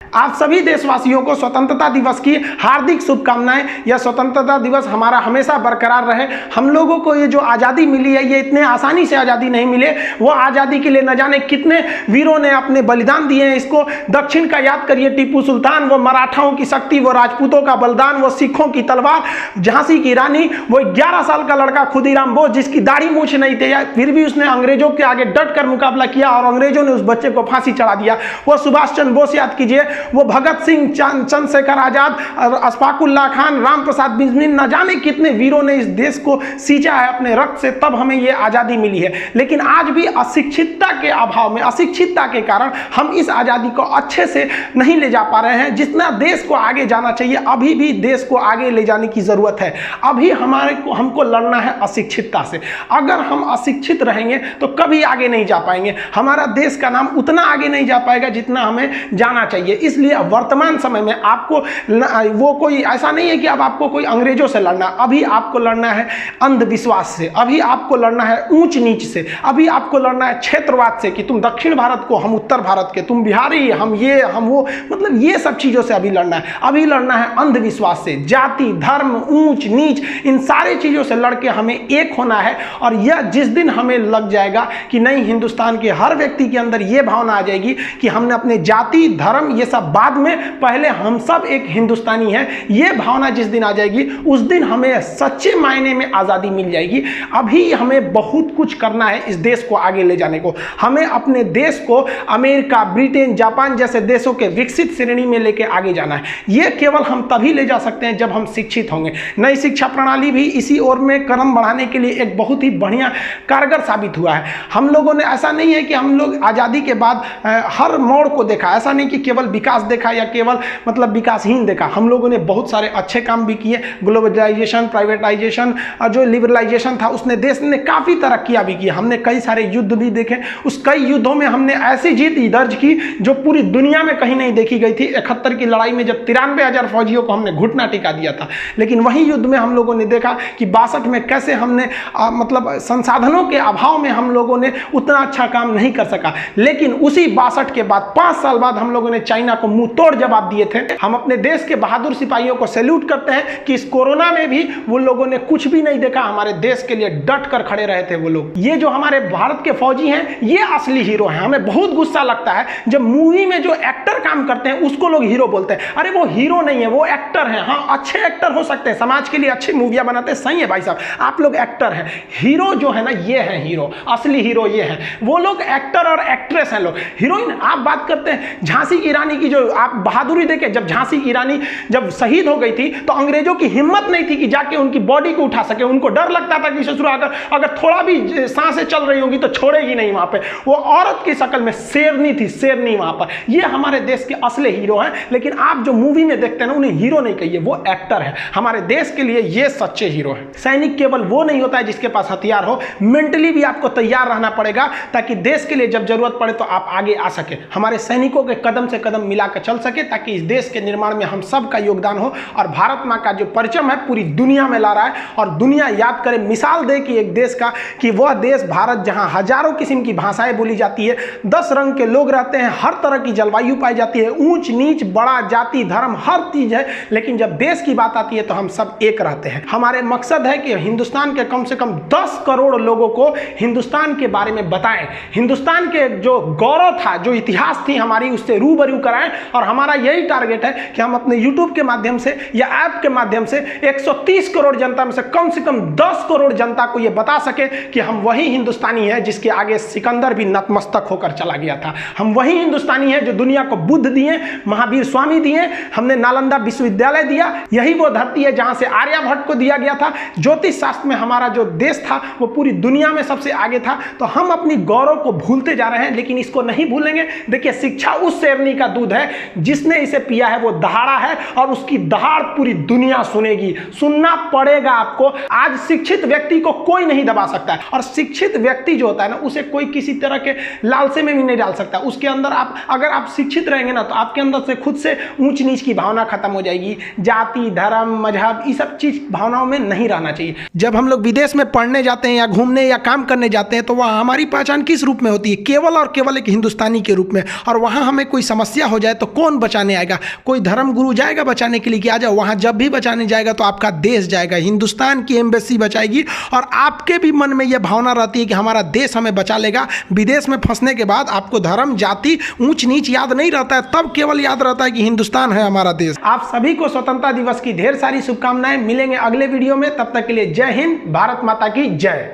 आप सभी देशवासियों को स्वतंत्रता दिवस की हार्दिक शुभकामनाएं। यह स्वतंत्रता दिवस हमारा हमेशा बरकरार रहे। हम लोगों को ये जो आज़ादी मिली है, ये इतने आसानी से आज़ादी नहीं मिले। वो आज़ादी के लिए न जाने कितने वीरों ने अपने बलिदान दिए हैं। इसको दक्षिण का याद करिए, टीपू सुल्तान, वो मराठाओं की शक्ति, वो राजपूतों का बलिदान, वो सिखों की तलवार, झांसी की रानी, वो 11 साल का लड़का खुदीराम बोस जिसकी दाढ़ी मूछ नहीं थी, फिर भी उसने अंग्रेजों के आगे डट कर मुकाबला किया और अंग्रेजों ने उस बच्चे को फांसी चढ़ा दिया। वो सुभाष चंद्र बोस याद कीजिए, वो भगत सिंह, चंद्रशेखर आजाद, अशफाकुल्लाह खान, राम प्रसाद बिस्मिल, न जाने कितने वीरों ने इस देश को सींचा है अपने रक्त से, तब हमें ये आज़ादी मिली है। लेकिन आज भी अशिक्षितता के अभाव में, अशिक्षितता के कारण हम इस आज़ादी को अच्छे से नहीं ले जा पा रहे हैं। जितना देश को आगे जाना चाहिए, अभी भी देश को आगे ले जाने की ज़रूरत है। अभी हमको लड़ना है अशिक्षितता से। अगर हम अशिक्षित रहेंगे तो कभी आगे नहीं जा पाएंगे। हमारा देश का नाम उतना आगे नहीं जा पाएगा जितना हमें जाना चाहिए। इसलिए वर्तमान समय में आपको वो कोई ऐसा नहीं है कि अब आपको कोई अंग्रेजों से लड़ना, अभी आपको लड़ना है अंधविश्वास से, अभी आपको लड़ना है ऊंच नीच से, अभी आपको लड़ना है क्षेत्रवाद से कि तुम दक्षिण भारत को, हम उत्तर भारत के, तुम बिहारी, हम ये, हम वो, मतलब ये सब चीज़ों से अभी लड़ना है। अभी लड़ना है अंधविश्वास से, जाति, धर्म, ऊंच नीच, इन सारी चीज़ों से लड़के हमें एक होना है। और यह जिस दिन हमें लग जाएगा कि नहीं, हिंदुस्तान के हर व्यक्ति के अंदर यह भावना आ जाएगी कि हमने अपने जाति, धर्म, ये सब बाद में, पहले हम सब एक हिंदुस्तानी हैं, ये भावना जिस दिन आ जाएगी, उस दिन हमें सच्चे मायने में आज़ादी मिल जाएगी। अभी हमें बहुत कुछ करना है इस देश को आगे ले जाने को। हमें अपने देश को अमेरिका, ब्रिटेन, जापान जैसे देशों के विकसित श्रेणी में लेके आगे जाना है। ये केवल हम तभी ले जा सकते हैं जब हम शिक्षित होंगे। नई शिक्षा प्रणाली भी इसी ओर में कदम बढ़ाने के लिए एक बहुत ही बढ़िया कारगर साबित हुआ है। हम लोगों ने, ऐसा नहीं है कि हम लोग आज़ादी के बाद हर मोड़ को देखा, ऐसा नहीं कि केवल विकास देखा या केवल मतलब विकासहीन देखा। हम लोगों ने बहुत सारे अच्छे काम भी किए। ग्लोबलाइजेशन, प्राइवेटाइजेशन और जो लिबरलाइजेशन था, उसने देश ने काफ़ी तरक्कियाँ भी की। हमने कई सारे युद्ध भी देखे। उस कई युद्धों में हमने ऐसी जीत दर्ज की जो पूरी दुनिया में कहीं नहीं देखी गई थी। 71 की लड़ाई में जब 93,000 फौजियों को हमने घुटना टिका दिया था। लेकिन वही युद्ध में हम लोगों ने देखा कि 62 में कैसे हमने मतलब संसाधनों के अभाव में हम लोगों ने उतना अच्छा काम नहीं कर सका। लेकिन उसी 62 के बाद 5 साल बाद हम लोगों ने चाइना को मुंह तोड़ जवाब दिए थे। हम अपने देश के बहादुर सिपाहियों को सैल्यूट करते हैं कि इस कोरोना में भी वो लोगों ने कुछ भी नहीं देखा, हमारे देश के लिए डट कर खड़े रहे थे वो लोग। ये जो हमारे भारत के फौजी हैं, ये असली हीरो हैं। हमें बहुत गुस्सा लगता है जब मूवी में जो एक्टर काम करते हैं उसको लोग हीरो बोलते हैं। अरे वो हीरो नहीं है, वो एक्टर हैं। हाँ, अच्छे एक्टर हो सकते हैं, समाज के लिए अच्छी मूवियां बनाते हैं, सही है भाई साहब, आप लोग एक्टर हैं। हीरो जो है ना, ये है हीरो, असली हीरो ये है। वो लोग एक्टर और एक्ट्रेस हैं लोग। हीरोइन आप बात करते हैं झांसी की रानी की, जो आप बहादुरी देखे, जब झांसी की रानी जब शहीद हो गई थी तो अंग्रेजों की हिम्मत नहीं थी कि जाके उनकी बॉडी को उठा सके। उनको डर लगता था कि ससुर अगर थोड़ा भी सांसें चल रही होंगी तो छोड़ेगी नहीं। वहां पे वो औरत की शक्ल में शेरनी थी, शेरनी वहां पर। ये हमारे देश के असली हीरो हैं। लेकिन आप जो मूवी में देखते हैं ना, उन्हें हीरो नहीं कहिए, वो एक्टर है। हमारे देश के लिए ये सच्चे हीरो हैं। सैनिक केवल वो नहीं होता है जिसके पास हथियार हो, मेंटली भी आपको तैयार रहना पड़ेगा ताकि देश के लिए जब जरूरत पड़े तो आप आगे आ सके। हमारे सैनिकों के कदम से कदम मिलाकर चल सके ताकि इस देश के निर्माण में हम सब का योगदान हो। और भारत माँ का जो परचम है पूरी दुनिया में ला रहा है और दुनिया याद करे, मिसाल दे कि एक देश का, कि वह देश भारत जहां हजारों किस्म की भाषाएं बोली जाती है, 10 रंग के लोग रहते हैं, हर तरह की जलवायु पाई जाती है, ऊंच नीच, बड़ा, जाति, धर्म, हर चीज है। लेकिन जब देश की बात आती है तो हम सब एक रहते हैं। हमारे मकसद है कि हिंदुस्तान के कम से कम 10 करोड़ लोगों को हिंदुस्तान के बारे में बताएं, हिंदुस्तान के जो गौरव था, जो इतिहास थी हमारी, उससे रूबरू कराएं। और हमारा यही टारगेट है कि हम अपने यूट्यूब के माध्यम से या ऐप के माध्यम से 130 करोड़ जनता में से कम 10 करोड़ जनता को यह बता सके कि हम वही हिंदुस्तानी है जिसके आगे सिकंदर भी नतमस्तक होकर चला गया था। हम वही हिंदुस्तानी है जो दुनिया को बुद्ध दिए, महावीर स्वामी दिए, हमने नालंदा विश्वविद्यालय दिया। यही वो धरती है जहां से आर्यभट्ट को दिया गया था। ज्योतिष शास्त्र में हमारा जो देश था वो पूरी दुनिया में सबसे आगे था। तो हम अपनी गौरव को भूलते जा रहे हैं, लेकिन इसको नहीं भूलेंगे। देखिए, शिक्षा उस शेरनी का दूध है, जिसने इसे पिया है वो दहाड़ा है और उसकी दहाड़ पूरी दुनिया सुनेगी। सुनना पड़ेगा आपको। आज शिक्षित व्यक्ति को कोई नहीं दबा सकता है। और शिक्षित व्यक्ति जो होता है ना, उसे कोई किसी तरह के लालसे में भी नहीं डाल सकता। उसके अंदर अगर आप शिक्षित रहेंगे ना, तो आपके अंदर से खुद से ऊंच नीच की भावना खत्म हो जाएगी। जाति, धर्म, मजहब, ये सब चीज भावनाओं में नहीं रहना चाहिए। जब हम लोग विदेश में पढ़ने जाते हैं या घूमने या काम करने जाते हैं, तो वहाँ हमारी पहचान किस रूप में होती है? केवल और केवल एक हिंदुस्तानी के रूप में। और वहाँ हमें कोई समस्या समस्या हो जाए तो कौन बचाने आएगा? कोई धर्म गुरु जाएगा बचाने के लिए कि आ जाओ? वहाँ जब भी बचाने जाएगा तो आपका देश जाएगा, हिंदुस्तान की एम्बेसी बचाएगी, और आपके भी मन में यह भावना रहती है कि हमारा देश हमें बचा लेगा। विदेश में फंसने के बाद आपको धर्म, जाति, ऊंच नीच याद नहीं रहता है, तब केवल याद रहता है कि हिंदुस्तान है हमारा देश। आप सभी को स्वतंत्रता दिवस की ढेर सारी शुभकामनाएं। मिलेंगे अगले वीडियो में, तब तक के लिए जय हिंद, भारत माता की जय।